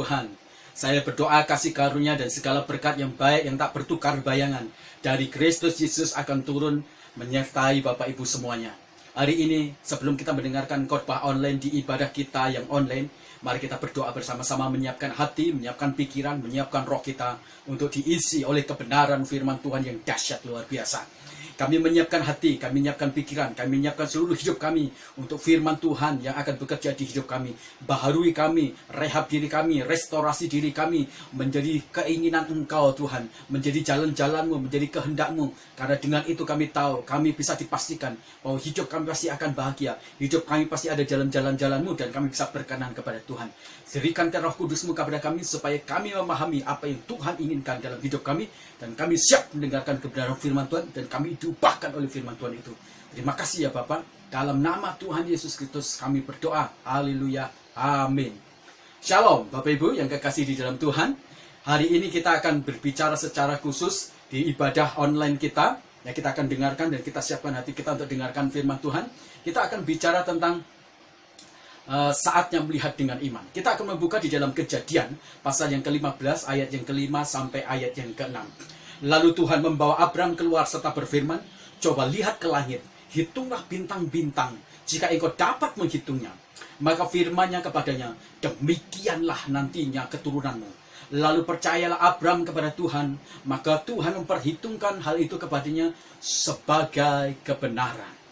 Tuhan. Saya berdoa kasih karunia dan segala berkat yang baik yang tak bertukar bayangan dari Kristus Yesus akan turun menyertai Bapak Ibu semuanya. Hari ini sebelum kita mendengarkan khotbah online di ibadah kita yang online, mari kita berdoa bersama-sama, menyiapkan hati, menyiapkan pikiran, menyiapkan roh kita untuk diisi oleh kebenaran firman Tuhan yang dahsyat luar biasa. Kami menyiapkan hati, kami menyiapkan pikiran, kami menyiapkan seluruh hidup kami untuk firman Tuhan yang akan bekerja di hidup kami. Baharui kami, rehab diri kami, restorasi diri kami menjadi keinginan Engkau Tuhan, menjadi jalan-jalanmu, menjadi kehendakmu. Karena dengan itu kami tahu, kami bisa dipastikan bahwa hidup kami pasti akan bahagia. Hidup kami pasti ada jalan-jalan-jalanmu dan kami bisa berkenan kepada Tuhan. Berikan Roh Kudus-Mu kepada kami supaya kami memahami apa yang Tuhan inginkan dalam hidup kami. Dan kami siap mendengarkan kebenaran firman Tuhan dan kami diubahkan oleh firman Tuhan itu. Terima kasih ya Bapak. Dalam nama Tuhan Yesus Kristus kami berdoa. Haleluya. Amin. Shalom Bapak Ibu yang kekasih di dalam Tuhan. Hari ini kita akan berbicara secara khusus di ibadah online kita. Ya, kita akan dengarkan dan kita siapkan hati kita untuk dengarkan firman Tuhan. Kita akan bicara tentang saatnya melihat dengan iman. Kita akan membuka di dalam Kejadian pasal yang ke-15 ayat yang ke-5 sampai ayat yang ke-6. Lalu Tuhan membawa Abram keluar serta berfirman, "Coba lihat ke langit, hitunglah bintang-bintang, jika engkau dapat menghitungnya." Maka firman-Nya kepadanya, "Demikianlah nantinya keturunanmu." Lalu percayalah Abram kepada Tuhan, maka Tuhan memperhitungkan hal itu kepadanya sebagai kebenaran.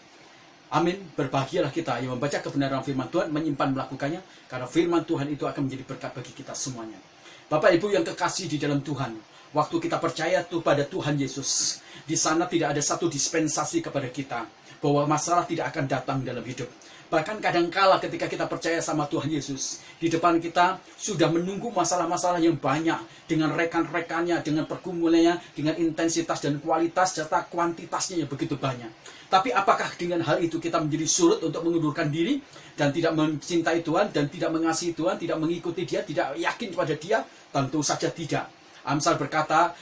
Amin. Berbahagialah kita yang membaca kebenaran firman Tuhan, menyimpan melakukannya, karena firman Tuhan itu akan menjadi berkat bagi kita semuanya. Bapak Ibu yang kekasih di dalam Tuhan, waktu kita percaya pada Tuhan Yesus, di sana tidak ada satu dispensasi kepada kita bahwa masalah tidak akan datang dalam hidup. Bahkan kadangkala ketika kita percaya sama Tuhan Yesus, di depan kita sudah menunggu masalah-masalah yang banyak dengan rekan-rekannya, dengan pergumulannya, dengan intensitas dan kualitas serta kuantitasnya yang begitu banyak. Tapi apakah dengan hal itu kita menjadi surut untuk mengundurkan diri dan tidak mencintai Tuhan dan tidak mengasihi Tuhan, tidak mengikuti Dia, tidak yakin kepada Dia? Tentu saja tidak. Amsal berkata,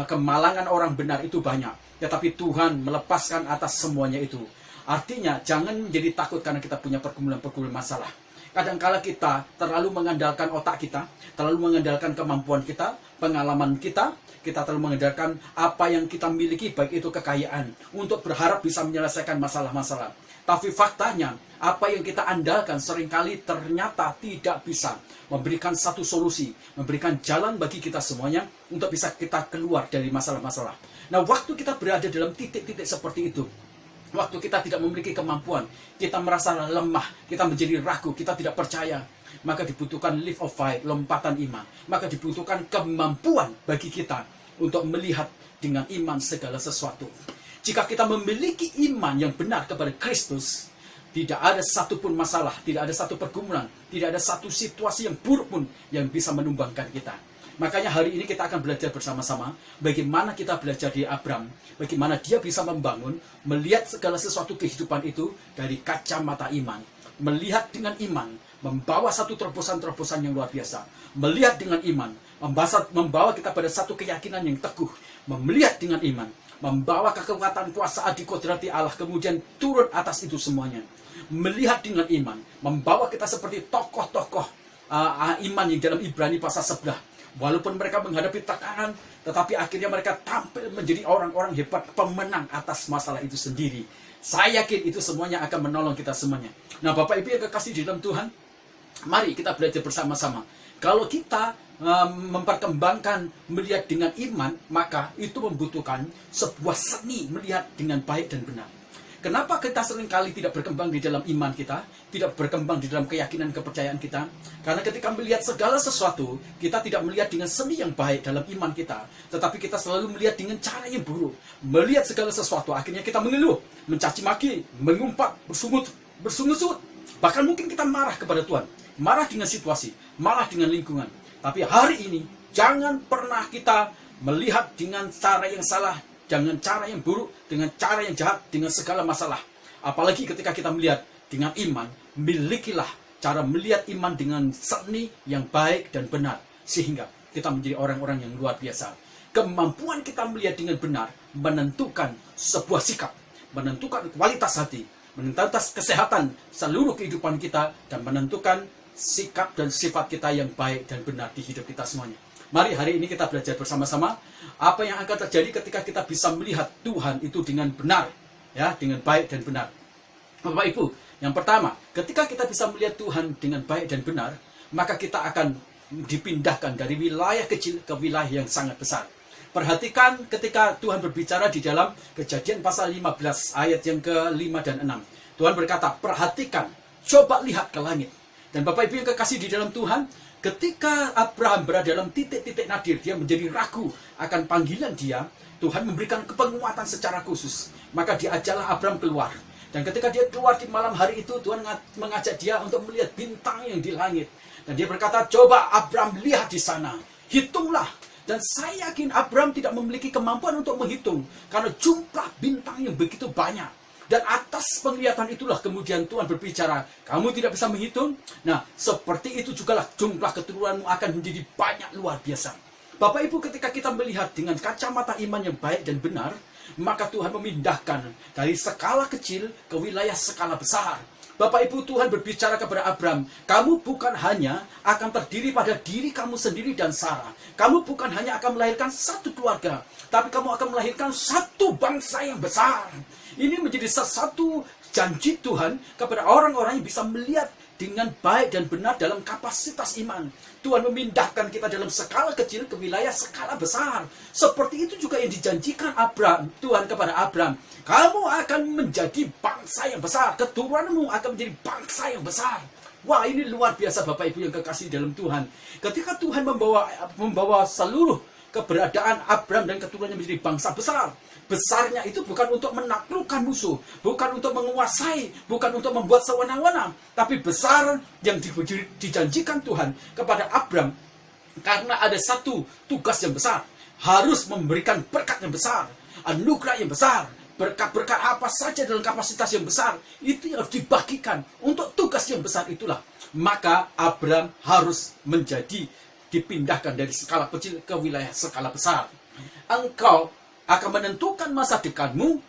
kemalangan orang benar itu banyak, tetapi Tuhan melepaskan atas semuanya itu. Artinya, jangan menjadi takut karena kita punya pergumulan-pergumulan masalah. Kadangkala kita terlalu mengandalkan otak kita, terlalu mengandalkan kemampuan kita, pengalaman kita terlalu mengandalkan apa yang kita miliki, baik itu kekayaan, untuk berharap bisa menyelesaikan masalah-masalah. Tapi faktanya, apa yang kita andalkan seringkali ternyata tidak bisa memberikan satu solusi, memberikan jalan bagi kita semuanya untuk bisa kita keluar dari masalah-masalah. Nah, waktu kita berada dalam titik-titik seperti itu, waktu kita tidak memiliki kemampuan, kita merasa lemah, kita menjadi ragu, kita tidak percaya, maka dibutuhkan leap of faith, lompatan iman. Maka dibutuhkan kemampuan bagi kita untuk melihat dengan iman segala sesuatu. Jika kita memiliki iman yang benar kepada Kristus, tidak ada satupun masalah, tidak ada satu pergumulan, tidak ada satu situasi yang buruk pun yang bisa menumbangkan kita. Makanya hari ini kita akan belajar bersama-sama bagaimana kita belajar dari Abram, bagaimana dia bisa membangun, melihat segala sesuatu kehidupan itu dari kacamata iman. Melihat dengan iman, membawa satu terobosan-terobosan yang luar biasa. Melihat dengan iman, membawa kita pada satu keyakinan yang teguh. Melihat dengan iman, membawa kekuatan kuasa adikodrati Allah, kemudian turun atas itu semuanya. Melihat dengan iman, membawa kita seperti tokoh-tokoh iman yang dalam Ibrani pasal 11. Walaupun mereka menghadapi tekanan, tetapi akhirnya mereka tampil menjadi orang-orang hebat, pemenang atas masalah itu sendiri. Saya yakin itu semuanya akan menolong kita semuanya. Nah, Bapak Ibu yang kekasih di dalam Tuhan, mari kita belajar bersama-sama. Kalau kita memperkembangkan melihat dengan iman, maka itu membutuhkan sebuah seni melihat dengan baik dan benar. Kenapa kita seringkali tidak berkembang di dalam iman kita, tidak berkembang di dalam keyakinan kepercayaan kita? Karena ketika melihat segala sesuatu, kita tidak melihat dengan seni yang baik dalam iman kita, tetapi kita selalu melihat dengan cara yang buruk. Melihat segala sesuatu, akhirnya kita mengeluh, mencaci maki, mengumpat, bersungut-sungut. Bahkan mungkin kita marah kepada Tuhan, marah dengan situasi, marah dengan lingkungan. Tapi hari ini, jangan pernah kita melihat dengan cara yang salah, dengan cara yang buruk, dengan cara yang jahat, dengan segala masalah. Apalagi ketika kita melihat dengan iman, milikilah cara melihat iman dengan seni yang baik dan benar. Sehingga kita menjadi orang-orang yang luar biasa. Kemampuan kita melihat dengan benar menentukan sebuah sikap, menentukan kualitas hati, menentukan kesehatan seluruh kehidupan kita, dan menentukan sikap dan sifat kita yang baik dan benar di hidup kita semuanya. Mari hari ini kita belajar bersama-sama apa yang akan terjadi ketika kita bisa melihat Tuhan itu dengan benar, ya, dengan baik dan benar. Bapak Ibu, yang pertama, ketika kita bisa melihat Tuhan dengan baik dan benar, maka kita akan dipindahkan dari wilayah kecil ke wilayah yang sangat besar. Perhatikan ketika Tuhan berbicara di dalam Kejadian pasal 15 ayat yang ke-5 dan 6. Tuhan berkata, perhatikan, coba lihat ke langit. Dan Bapak Ibu yang kekasih di dalam Tuhan, ketika Abraham berada dalam titik-titik nadir, dia menjadi ragu akan panggilan dia, Tuhan memberikan penguatan secara khusus. Maka diajaklah Abraham keluar. Dan ketika dia keluar di malam hari itu, Tuhan mengajak dia untuk melihat bintang yang di langit. Dan dia berkata, coba Abraham lihat di sana, hitunglah. Dan saya yakin Abraham tidak memiliki kemampuan untuk menghitung, karena jumlah bintang yang begitu banyak. Dan atas penglihatan itulah kemudian Tuhan berbicara, kamu tidak bisa menghitung? Nah, seperti itu jugalah jumlah keturunanmu akan menjadi banyak luar biasa. Bapak Ibu, ketika kita melihat dengan kacamata iman yang baik dan benar, maka Tuhan memindahkan dari skala kecil ke wilayah skala besar. Bapak Ibu, Tuhan berbicara kepada Abraham, kamu bukan hanya akan terdiri pada diri kamu sendiri dan Sarah. Kamu bukan hanya akan melahirkan satu keluarga, tapi kamu akan melahirkan satu bangsa yang besar. Ini menjadi satu janji Tuhan kepada orang-orang yang bisa melihat dengan baik dan benar dalam kapasitas iman. Tuhan memindahkan kita dalam skala kecil ke wilayah skala besar. Seperti itu juga yang dijanjikan Tuhan kepada Abraham. Kamu akan menjadi bangsa yang besar. Keturunanmu akan menjadi bangsa yang besar. Wah, ini luar biasa Bapak Ibu yang kekasih dalam Tuhan. Ketika Tuhan membawa seluruh keberadaan Abraham dan keturunannya menjadi bangsa besar. Besarnya itu bukan untuk menaklukkan musuh, bukan untuk menguasai, bukan untuk membuat sewenang-wenang, tapi besar yang dijanjikan Tuhan kepada Abraham karena ada satu tugas yang besar, harus memberikan berkat yang besar, anugerah yang besar, berkat-berkat apa saja dalam kapasitas yang besar, itu yang harus dibagikan untuk tugas yang besar itulah. Maka Abraham harus dipindahkan dari skala kecil ke wilayah skala besar. Engkau akan menentukan masa depanmu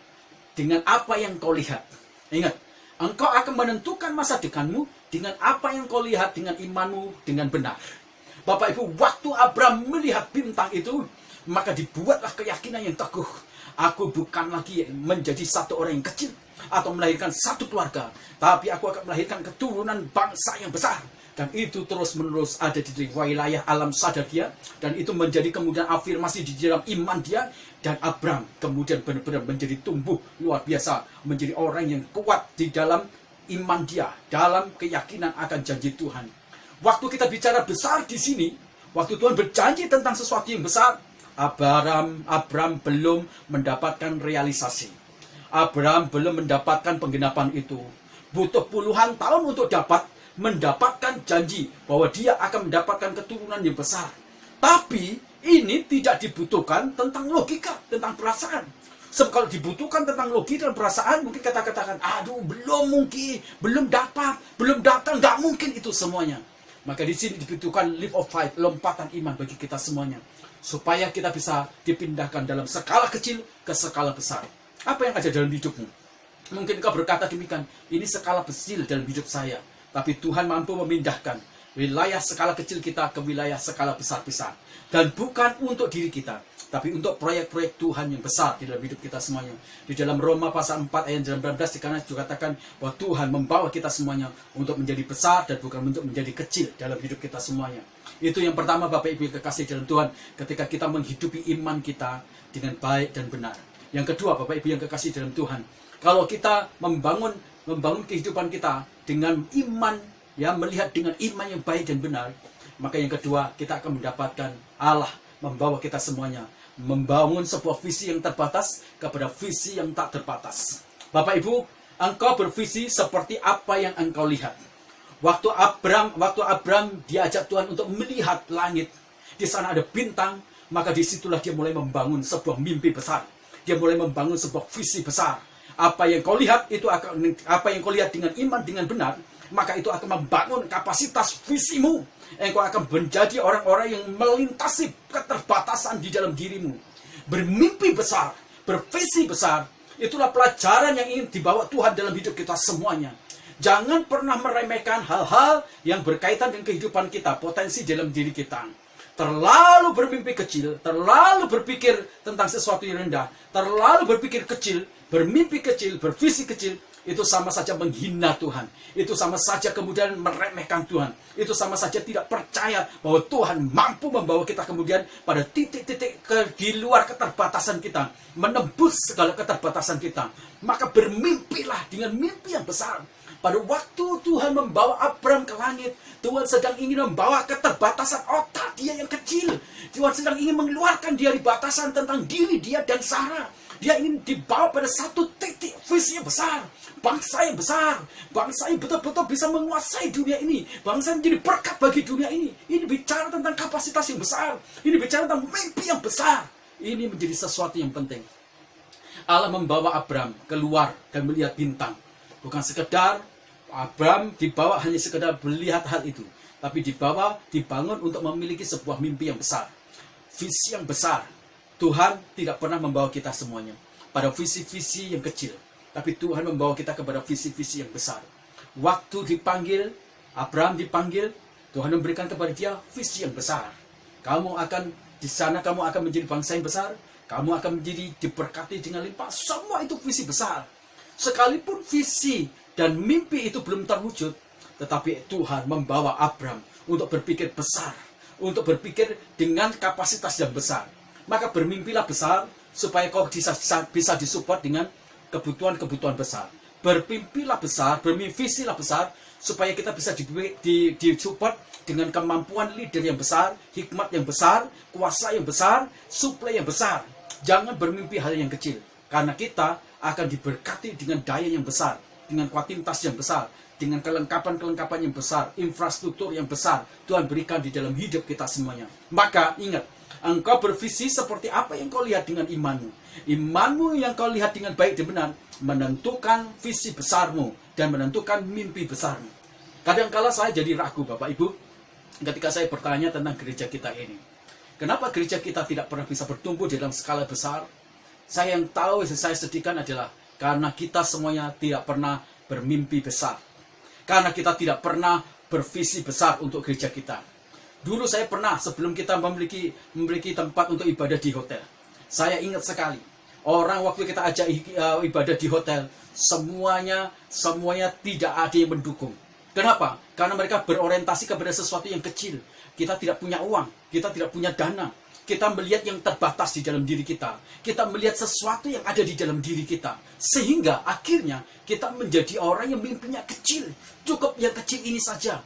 dengan apa yang kau lihat. Ingat, engkau akan menentukan masa depanmu dengan apa yang kau lihat dengan imanmu dengan benar. Bapak Ibu, waktu Abraham melihat bintang itu, maka dibuatlah keyakinan yang teguh. Aku bukan lagi menjadi satu orang yang kecil atau melahirkan satu keluarga, tapi aku akan melahirkan keturunan bangsa yang besar. Dan itu terus-menerus ada di wilayah alam sadar dia. Dan itu menjadi kemudian afirmasi di dalam iman dia. Dan Abraham kemudian benar-benar menjadi tumbuh luar biasa. Menjadi orang yang kuat di dalam iman dia. Dalam keyakinan akan janji Tuhan. Waktu kita bicara besar di sini, waktu Tuhan berjanji tentang sesuatu yang besar, Abraham belum mendapatkan realisasi. Abraham belum mendapatkan penggenapan itu. Butuh puluhan tahun untuk mendapatkan janji bahwa dia akan mendapatkan keturunan yang besar. Tapi ini tidak dibutuhkan tentang logika, tentang perasaan. Sebab kalau dibutuhkan tentang logika dan perasaan, mungkin kita katakan, aduh belum mungkin, belum dapat, belum datang, nggak mungkin itu semuanya. Maka di sini dibutuhkan leap of faith, lompatan iman bagi kita semuanya, supaya kita bisa dipindahkan dalam skala kecil ke skala besar. Apa yang ada dalam hidupmu? Mungkin kau berkata demikian, ini skala kecil dalam hidup saya. Tapi Tuhan mampu memindahkan wilayah skala kecil kita ke wilayah skala besar-besar. Dan bukan untuk diri kita, tapi untuk proyek-proyek Tuhan yang besar di dalam hidup kita semuanya. Di dalam Roma pasal 4 ayat 19 dikatakan bahwa Tuhan membawa kita semuanya untuk menjadi besar dan bukan untuk menjadi kecil dalam hidup kita semuanya. Itu yang pertama Bapak Ibu yang kekasih dalam Tuhan, ketika kita menghidupi iman kita dengan baik dan benar. Yang kedua Bapak Ibu yang kekasih dalam Tuhan, kalau kita membangun kehidupan kita dengan iman, ya, melihat dengan iman yang baik dan benar, maka yang kedua kita akan mendapatkan Allah membawa kita semuanya membangun sebuah visi yang terbatas kepada visi yang tak terbatas. Bapak Ibu, engkau bervisi seperti apa yang engkau lihat. Waktu Abraham diajak Tuhan untuk melihat langit, di sana ada bintang, maka disitulah dia mulai membangun sebuah mimpi besar. Dia mulai membangun sebuah visi besar. Apa yang kau lihat dengan iman dengan benar, maka itu akan membangun kapasitas visimu. Engkau akan menjadi orang-orang yang melintasi keterbatasan di dalam dirimu. Bermimpi besar, bervisi besar, itulah pelajaran yang ingin dibawa Tuhan dalam hidup kita semuanya. Jangan pernah meremehkan hal-hal yang berkaitan dengan kehidupan kita, potensi dalam diri kita. Terlalu bermimpi kecil, terlalu berpikir tentang sesuatu yang rendah, terlalu berpikir kecil, bermimpi kecil, bervisi kecil, itu sama saja menghina Tuhan. Itu sama saja kemudian meremehkan Tuhan. Itu sama saja tidak percaya bahwa Tuhan mampu membawa kita kemudian pada titik-titik di luar keterbatasan kita, menembus segala keterbatasan kita. Maka bermimpilah dengan mimpi yang besar. Pada waktu Tuhan membawa Abraham ke langit, Tuhan sedang ingin membawa keterbatasan otak dia yang kecil. Tuhan sedang ingin mengeluarkan dia di batasan tentang diri dia dan Sarah. Dia ingin dibawa pada satu titik visi yang besar. Bangsa yang besar. Bangsa yang betul-betul bisa menguasai dunia ini. Bangsa yang menjadi berkat bagi dunia ini. Ini bicara tentang kapasitas yang besar. Ini bicara tentang mimpi yang besar. Ini menjadi sesuatu yang penting. Allah membawa Abraham keluar dan melihat bintang. Bukan sekedar Abraham dibawa hanya sekedar melihat hal itu. Tapi dibangun untuk memiliki sebuah mimpi yang besar. Visi yang besar. Tuhan tidak pernah membawa kita semuanya pada visi-visi yang kecil. Tapi Tuhan membawa kita kepada visi-visi yang besar. Waktu dipanggil, Abraham dipanggil, Tuhan memberikan kepada dia visi yang besar. Kamu akan di sana, kamu akan menjadi bangsa yang besar. Kamu akan menjadi diberkati dengan limpah. Semua itu visi besar. Sekalipun visi dan mimpi itu belum terwujud, tetapi Tuhan membawa Abraham untuk berpikir besar, untuk berpikir dengan kapasitas yang besar. Maka bermimpilah besar supaya kau bisa disupport dengan kebutuhan-kebutuhan besar. Bermimpilah besar, bermimvisilah besar supaya kita bisa disupport dengan kemampuan leader yang besar, hikmat yang besar, kuasa yang besar, suplai yang besar. Jangan bermimpi hal yang kecil, karena kita akan diberkati dengan daya yang besar, dengan kuantitas yang besar, dengan kelengkapan-kelengkapan yang besar, infrastruktur yang besar Tuhan berikan di dalam hidup kita semuanya. Maka ingat, engkau bervisi seperti apa yang kau lihat dengan imanmu. Imanmu yang kau lihat dengan baik dan benar menentukan visi besarmu dan menentukan mimpi besarmu. Kadang-kala saya jadi ragu Bapak Ibu ketika saya bertanya tentang gereja kita ini. Kenapa gereja kita tidak pernah bisa bertumbuh dalam skala besar? Saya yang tahu, saya sedihkan adalah karena kita semuanya tidak pernah bermimpi besar. Karena kita tidak pernah bervisi besar untuk gereja kita. Dulu saya pernah, sebelum kita memiliki tempat untuk ibadah di hotel, saya ingat sekali, orang waktu kita ajak ibadah di hotel, semuanya tidak ada yang mendukung. Kenapa? Karena mereka berorientasi kepada sesuatu yang kecil. Kita tidak punya uang, kita tidak punya dana. Kita melihat yang terbatas di dalam diri kita. Kita melihat sesuatu yang ada di dalam diri kita. Sehingga akhirnya kita menjadi orang yang mimpinya kecil. Cukup yang kecil ini saja.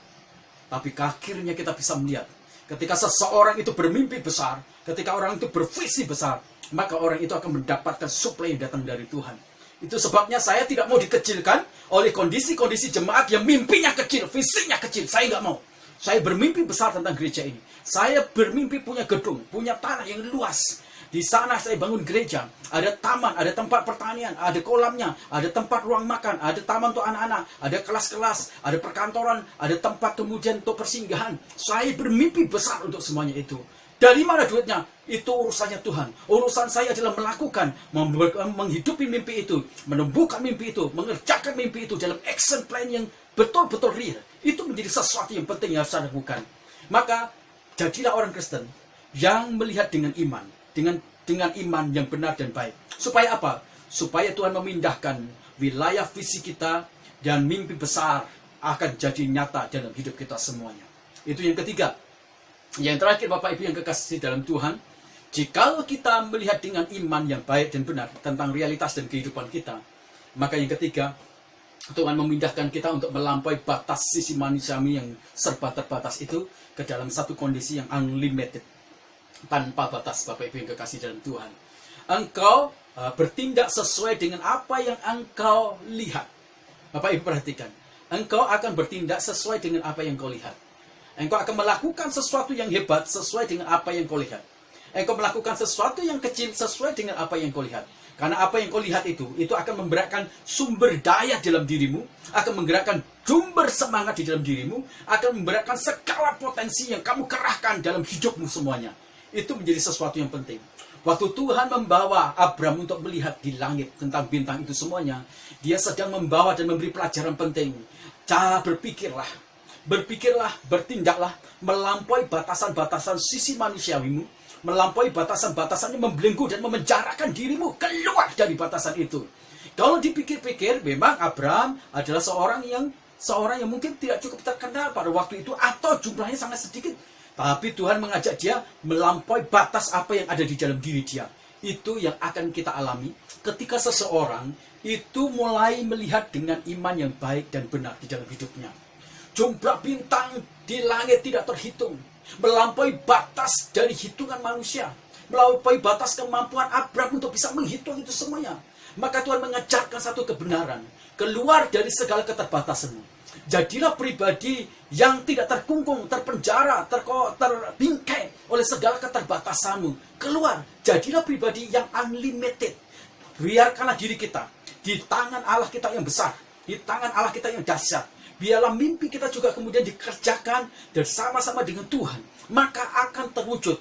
Tapi akhirnya kita bisa melihat, ketika seseorang itu bermimpi besar, ketika orang itu bervisi besar, maka orang itu akan mendapatkan suplai yang datang dari Tuhan. Itu sebabnya saya tidak mau dikecilkan oleh kondisi-kondisi jemaat yang mimpinya kecil, visinya kecil. Saya nggak mau. Saya bermimpi besar tentang gereja ini. Saya bermimpi punya gedung, punya tanah yang luas. Di sana saya bangun gereja, ada taman, ada tempat pertanian, ada kolamnya, ada tempat ruang makan, ada taman untuk anak-anak, ada kelas-kelas, ada perkantoran, ada tempat kemudian untuk persinggahan. Saya bermimpi besar untuk semuanya itu. Dari mana duitnya? Itu urusannya Tuhan. Urusan saya adalah melakukan, menghidupi mimpi itu, menumbuhkan mimpi itu, mengerjakan mimpi itu dalam action plan yang betul-betul real. Itu menjadi sesuatu yang penting yang harus saya lakukan. Maka jadilah orang Kristen yang melihat dengan iman, dengan iman yang benar dan baik. Supaya apa? Supaya Tuhan memindahkan wilayah visi kita dan mimpi besar akan jadi nyata dalam hidup kita semuanya. Itu yang ketiga. Yang terakhir Bapak Ibu yang kekasih dalam Tuhan, jikalau kita melihat dengan iman yang baik dan benar tentang realitas dan kehidupan kita, maka yang ketiga, Tuhan memindahkan kita untuk melampaui batas sisi manusiawi yang serba terbatas itu ke dalam satu kondisi yang unlimited, tanpa batas. Bapak Ibu yang kekasih dalam Tuhan, engkau bertindak sesuai dengan apa yang engkau lihat. Bapak Ibu perhatikan, engkau akan bertindak sesuai dengan apa yang kau lihat. Engkau akan melakukan sesuatu yang hebat sesuai dengan apa yang kau lihat. Engkau melakukan sesuatu yang kecil sesuai dengan apa yang kau lihat. Karena apa yang kau lihat itu akan menggerakkan sumber daya dalam dirimu, akan menggerakkan sumber semangat di dalam dirimu, akan menggerakkan segala potensi yang kamu kerahkan dalam hidupmu semuanya. Itu menjadi sesuatu yang penting. Waktu Tuhan membawa Abram untuk melihat di langit tentang bintang itu semuanya, dia sedang membawa dan memberi pelajaran penting. Cara berpikirlah, bertindaklah melampaui batasan-batasan sisi manusiawimu, melampaui batasan-batasan yang membelenggu dan memenjarakan dirimu, keluar dari batasan itu. Kalau dipikir-pikir, memang Abram adalah seorang yang mungkin tidak cukup terkenal pada waktu itu, atau jumlahnya sangat sedikit. Tapi Tuhan mengajak dia melampaui batas apa yang ada di dalam diri dia. Itu yang akan kita alami ketika seseorang itu mulai melihat dengan iman yang baik dan benar di dalam hidupnya. Jumlah bintang di langit tidak terhitung, melampaui batas dari hitungan manusia, melampaui batas kemampuan Abram untuk bisa menghitung itu semuanya. Maka Tuhan mengajarkan satu kebenaran, keluar dari segala keterbatasanmu. Jadilah pribadi yang tidak terkungkung, terpenjara, terbingkai oleh segala keterbatasanmu. Keluar, jadilah pribadi yang unlimited. Biarkanlah diri kita di tangan Allah kita yang besar, di tangan Allah kita yang dahsyat. Biarlah mimpi kita juga kemudian dikerjakan bersama-sama dengan Tuhan. Maka akan terwujud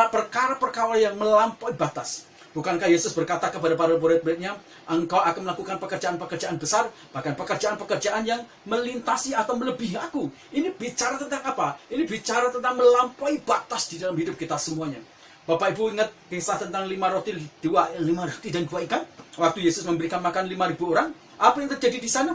perkara-perkara yang melampaui batas. Bukankah Yesus berkata kepada para murid-muridnya, engkau akan melakukan pekerjaan-pekerjaan besar, bahkan pekerjaan-pekerjaan yang melintasi atau melebihi aku. Ini bicara tentang apa? Ini bicara tentang melampaui batas di dalam hidup kita semuanya. Bapak Ibu ingat kisah tentang 5 roti dan 2 ikan? Waktu Yesus memberikan makan 5.000 orang, apa yang terjadi di sana?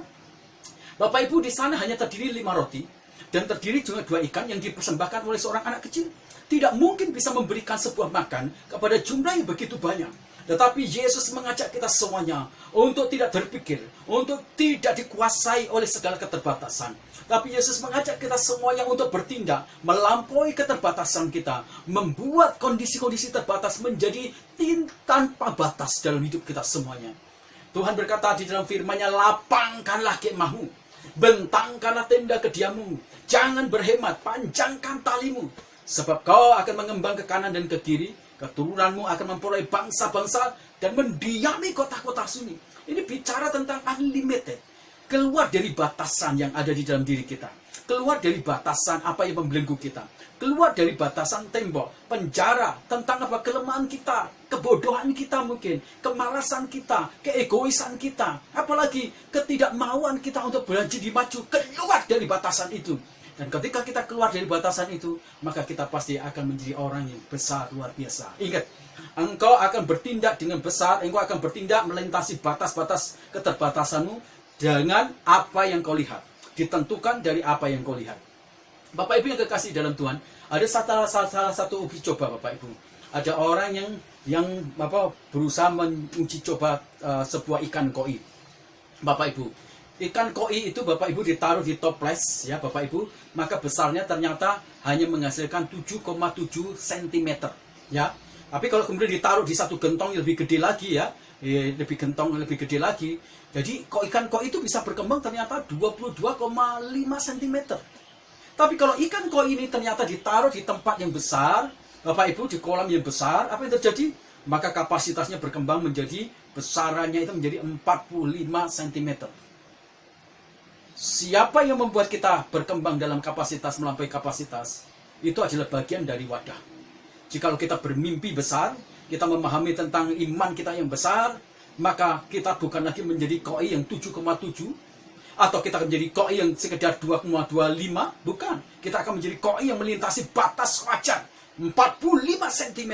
Bapak Ibu, di sana hanya terdiri 5 roti, dan terdiri juga 2 ikan yang dipersembahkan oleh seorang anak kecil. Tidak mungkin bisa memberikan sebuah makan kepada jumlah yang begitu banyak. Tetapi Yesus mengajak kita semuanya untuk tidak berpikir, untuk tidak dikuasai oleh segala keterbatasan. Tapi Yesus mengajak kita semuanya untuk bertindak, melampaui keterbatasan kita, membuat kondisi-kondisi terbatas menjadi tanpa batas dalam hidup kita semuanya. Tuhan berkata di dalam firman-Nya, lapangkanlah kemahmu, bentangkanlah tenda kediamu, jangan berhemat, panjangkan talimu. Sebab kau akan mengembang ke kanan dan ke kiri, keturunanmu akan memperoleh bangsa-bangsa dan mendiami kota-kota sunyi. Ini bicara tentang unlimited. Keluar dari batasan yang ada di dalam diri kita. Keluar dari batasan apa yang membelenggu kita. Keluar dari batasan tembok, penjara, tentang apa kelemahan kita, kebodohan kita mungkin, kemalasan kita, keegoisan kita, apalagi ketidakmauan kita untuk berlanjut maju. Keluar dari batasan itu. Dan ketika kita keluar dari batasan itu, maka kita pasti akan menjadi orang yang besar, luar biasa. Ingat, engkau akan bertindak dengan besar, engkau akan bertindak melintasi batas-batas keterbatasanmu dengan apa yang kau lihat. Ditentukan dari apa yang kau lihat. Bapak Ibu yang kekasih dalam Tuhan, ada salah satu uji coba Bapak Ibu. Ada orang yang berusaha menguji coba sebuah ikan koi. Bapak Ibu, ikan koi itu Bapak Ibu ditaruh di toples ya Bapak Ibu, maka besarnya ternyata hanya menghasilkan 7,7 cm ya. Tapi kalau kemudian ditaruh di satu gentong yang lebih gede lagi ya, lebih gede lagi. Jadi ikan koi itu bisa berkembang ternyata 22,5 cm. Tapi kalau ikan koi ini ternyata ditaruh di tempat yang besar, Bapak Ibu, di kolam yang besar, apa yang terjadi? Maka kapasitasnya berkembang menjadi, besarannya itu menjadi 45 cm. Siapa yang membuat kita berkembang dalam kapasitas melampaui kapasitas? Itu adalah bagian dari wadah. Jikalau kita bermimpi besar, kita memahami tentang iman kita yang besar, maka kita bukan lagi menjadi koi yang 7,7, atau kita akan menjadi koi yang sekedar 2,25, bukan. Kita akan menjadi koi yang melintasi batas wajar, 45 cm.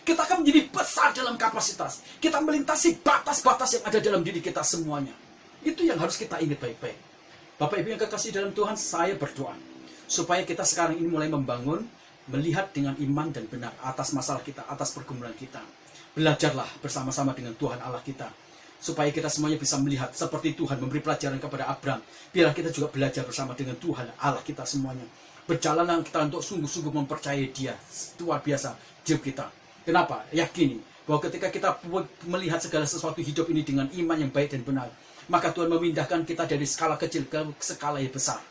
Kita akan menjadi besar dalam kapasitas. Kita melintasi batas-batas yang ada dalam diri kita semuanya. Itu yang harus kita ingat baik-baik. Bapak Ibu yang kekasih dalam Tuhan, saya berdoa supaya kita sekarang ini mulai membangun, melihat dengan iman dan benar atas masalah kita, atas pergumulan kita. Belajarlah bersama-sama dengan Tuhan Allah kita, supaya kita semuanya bisa melihat seperti Tuhan memberi pelajaran kepada Abram. Biarlah kita juga belajar bersama dengan Tuhan Allah kita semuanya. Berjalanlah kita untuk sungguh-sungguh mempercayai Dia. Luar biasa hidup kita. Kenapa? Yakini bahwa ketika kita melihat segala sesuatu hidup ini dengan iman yang baik dan benar, maka Tuhan memindahkan kita dari skala kecil ke skala yang besar.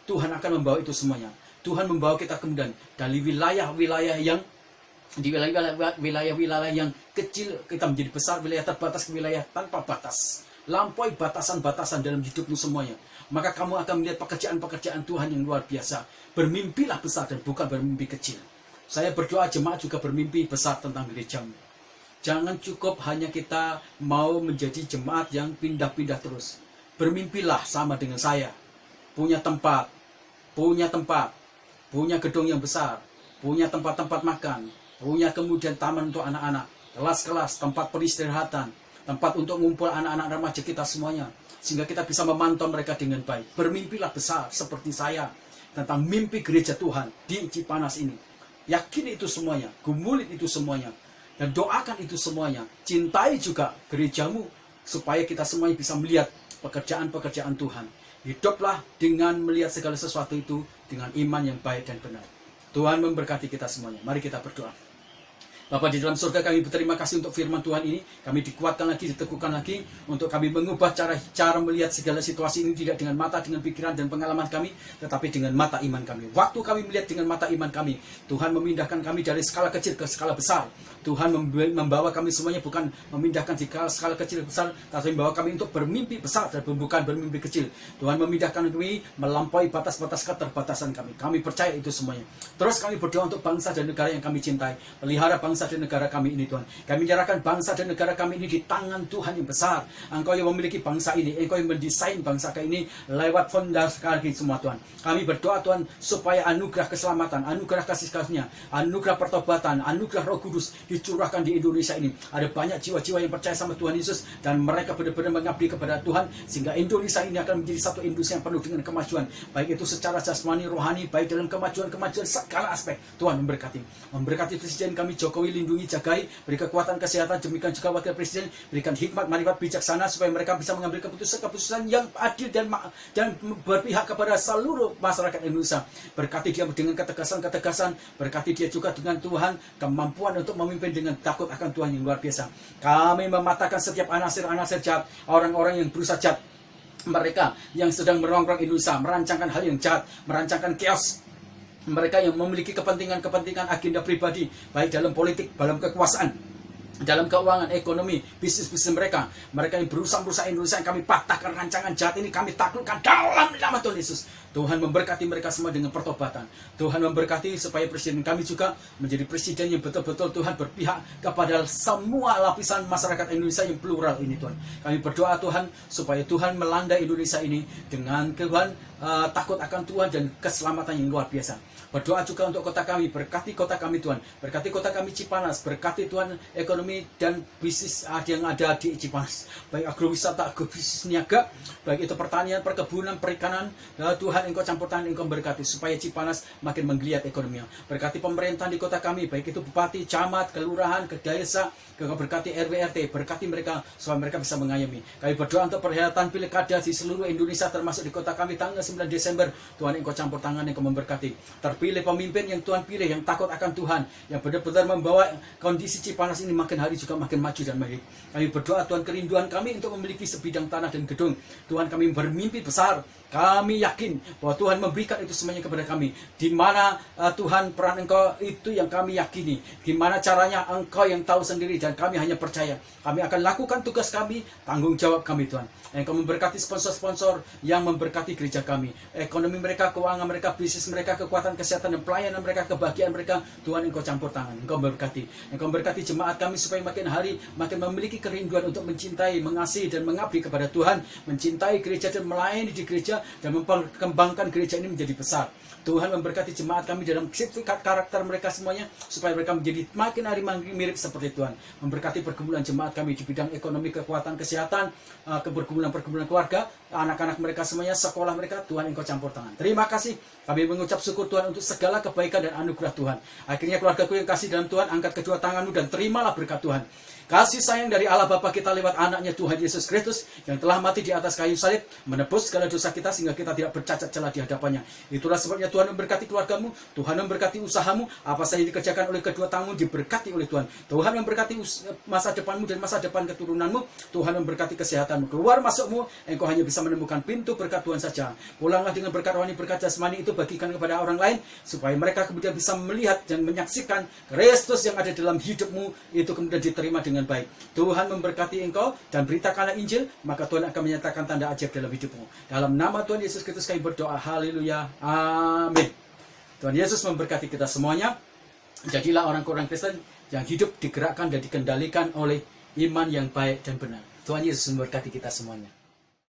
Tuhan akan membawa itu semuanya. Tuhan membawa kita kemudian dari wilayah-wilayah yang di wilayah-wilayah yang kecil kita menjadi besar, wilayah terbatas ke wilayah tanpa batas. Lampaui batasan-batasan dalam hidupmu semuanya. Maka kamu akan melihat pekerjaan-pekerjaan Tuhan yang luar biasa. Bermimpilah besar dan bukan bermimpi kecil. Saya berdoa jemaat juga bermimpi besar tentang gerejamu. Jangan cukup hanya kita mau menjadi jemaat yang pindah-pindah terus. Bermimpilah sama dengan saya. Punya tempat, punya gedung yang besar, punya tempat-tempat makan, punya kemudian taman untuk anak-anak, kelas-kelas, tempat peristirahatan, tempat untuk ngumpul anak-anak remaja kita semuanya, sehingga kita bisa memantau mereka dengan baik. Bermimpilah besar seperti saya tentang mimpi gereja Tuhan di Cipanas ini. Yakini itu semuanya, gumulit itu semuanya, dan doakan itu semuanya. Cintai juga gerejamu supaya kita semuanya bisa melihat pekerjaan-pekerjaan Tuhan. Hiduplah dengan melihat segala sesuatu itu dengan iman yang baik dan benar. Tuhan memberkati kita semuanya. Mari kita berdoa. Bapa di dalam surga, kami berterima kasih untuk firman Tuhan ini. Kami dikuatkan lagi, diteguhkan lagi untuk kami mengubah cara melihat segala situasi ini tidak dengan mata, dengan pikiran dan pengalaman kami, tetapi dengan mata iman kami. Waktu kami melihat dengan mata iman kami, Tuhan memindahkan kami dari skala kecil ke skala besar. Tuhan membawa kami semuanya bukan memindahkan di skala kecil besar, tapi membawa kami untuk bermimpi besar dan bukan bermimpi kecil. Tuhan memindahkan kami melampaui batas-batas keterbatasan kami. Kami percaya itu semuanya. Terus kami berdoa untuk bangsa dan negara yang kami cintai. Pelihara bangsa dan negara kami ini, Tuhan. Kami menyerahkan bangsa dan negara kami ini di tangan Tuhan yang besar. Engkau yang memiliki bangsa ini, Engkau yang mendesain bangsa ini lewat fondasi kaki semua, Tuhan. Kami berdoa, Tuhan, supaya anugerah keselamatan, anugerah kasih karunia, anugerah pertobatan, anugerah Roh Kudus dicurahkan di Indonesia ini. Ada banyak jiwa-jiwa yang percaya sama Tuhan Yesus dan mereka benar-benar mengabdi kepada Tuhan, sehingga Indonesia ini akan menjadi satu Indonesia yang penuh dengan kemajuan, baik itu secara jasmani, rohani, baik dalam kemajuan segala aspek. Tuhan memberkati Presiden kami Jokowi, lindungi, jagai, beri kekuatan kesehatan, demikian juga wakil presiden, berikan hikmat, marifat, bijaksana supaya mereka bisa mengambil keputusan-keputusan yang adil dan berpihak kepada seluruh masyarakat Indonesia. Berkati dia dengan ketegasan, berkati dia juga dengan Tuhan kemampuan untuk memimpin dengan takut akan Tuhan yang luar biasa. Kami mematahkan setiap anasir-anasir jahat, orang-orang yang berusaha jahat, mereka yang sedang merongrong Indonesia, merancangkan hal yang jahat, merancangkan chaos. Mereka yang memiliki kepentingan agenda pribadi, baik dalam politik, dalam kekuasaan, dalam keuangan, ekonomi, bisnis mereka yang berusaha Indonesia, yang kami patahkan rancangan jahat ini, kami taklukkan dalam nama Tuhan Yesus. Tuhan memberkati mereka semua dengan pertobatan. Tuhan memberkati supaya presiden kami juga menjadi presiden yang betul-betul Tuhan berpihak kepada semua lapisan masyarakat Indonesia yang plural ini, Tuhan. Kami berdoa, Tuhan, supaya Tuhan melanda Indonesia ini dengan Tuhan takut akan Tuhan dan keselamatan yang luar biasa. Berdoa juga untuk kota kami, berkati kota kami, Tuhan. Berkati kota kami Cipanas, berkati Tuhan ekonomi dan bisnis yang ada di Cipanas, baik agrowisata, agrobisnis niaga, baik itu pertanian, perkebunan, perikanan. Tuhan, Engkau campur tangan, Engkau berkati supaya Cipanas makin menggeliat ekonominya. Berkati pemerintahan di kota kami, baik itu bupati, camat, kelurahan, desa, Engkau berkati RW/RT, berkati mereka supaya mereka bisa mengayomi. Kami berdoa untuk perhelatan pilkada di seluruh Indonesia, termasuk di kota kami tanggal 9 Desember. Tuhan, Engkau campur tangan, Engkau memberkati. Terpilih pemimpin yang Tuhan pilih, yang takut akan Tuhan, yang benar-benar membawa kondisi Cipanas ini makin hari juga makin maju dan baik. Kami berdoa, Tuhan, kerinduan kami untuk memiliki sebidang tanah dan gedung. Tuhan, kami bermimpi besar. Kami yakin bahwa Tuhan memberikan itu semuanya kepada kami. Di mana Tuhan, peran Engkau itu yang kami yakini. Gimana caranya, Engkau yang tahu sendiri, dan kami hanya percaya. Kami akan lakukan tugas kami, tanggung jawab kami, Tuhan. Engkau memberkati sponsor-sponsor yang memberkati gereja kami. Ekonomi mereka, keuangan mereka, bisnis mereka, kekuatan kesehatan dan pelayanan mereka, kebahagiaan mereka. Tuhan, Engkau campur tangan. Engkau memberkati. Engkau memberkati jemaat kami supaya makin hari makin memiliki kerinduan untuk mencintai, mengasihi dan mengabdi kepada Tuhan, mencintai gereja dan melayani di gereja dan memperkembangkan gereja ini menjadi besar. Tuhan memberkati jemaat kami dalam sifat karakter mereka semuanya supaya mereka menjadi makin hari makin mirip seperti Tuhan. Memberkati pergumulan jemaat kami di bidang ekonomi, kekuatan kesehatan, pergumulan keluarga, anak-anak mereka semuanya, sekolah mereka. Tuhan, Engkau campur tangan. Terima kasih. Kami mengucap syukur, Tuhan, untuk segala kebaikan dan anugerah Tuhan. Akhirnya keluargaku yang kasih dalam Tuhan, angkat kedua tanganmu dan terimalah berkat Tuhan. Kasih sayang dari Allah Bapa kita lewat anaknya Tuhan Yesus Kristus yang telah mati di atas kayu salib, menebus segala dosa kita sehingga kita tidak bercacat celah di hadapannya. Itulah sebabnya Tuhan memberkati keluargamu, Tuhan memberkati usahamu, apa saja dikerjakan oleh kedua tanganmu diberkati oleh Tuhan. Tuhan memberkati masa depanmu dan masa depan keturunanmu. Tuhan memberkati kesehatanmu. Keluar masukmu, engkau hanya bisa menemukan pintu berkat Tuhan saja. Pulanglah dengan berkat rohani, berkat jasmani itu bagikan kepada orang lain supaya mereka kemudian bisa melihat dan menyaksikan Kristus yang ada dalam hidupmu itu kemudian diterima dengan baik. Tuhan memberkati engkau dan beritakanlah Injil, maka Tuhan akan menyatakan tanda ajaib dalam hidupmu. Dalam nama Tuhan Yesus Kristus kami berdoa. Haleluya. Amin. Tuhan Yesus memberkati kita semuanya. Jadilah orang-orang Kristen yang hidup digerakkan dan dikendalikan oleh iman yang baik dan benar. Tuhan Yesus memberkati kita semuanya.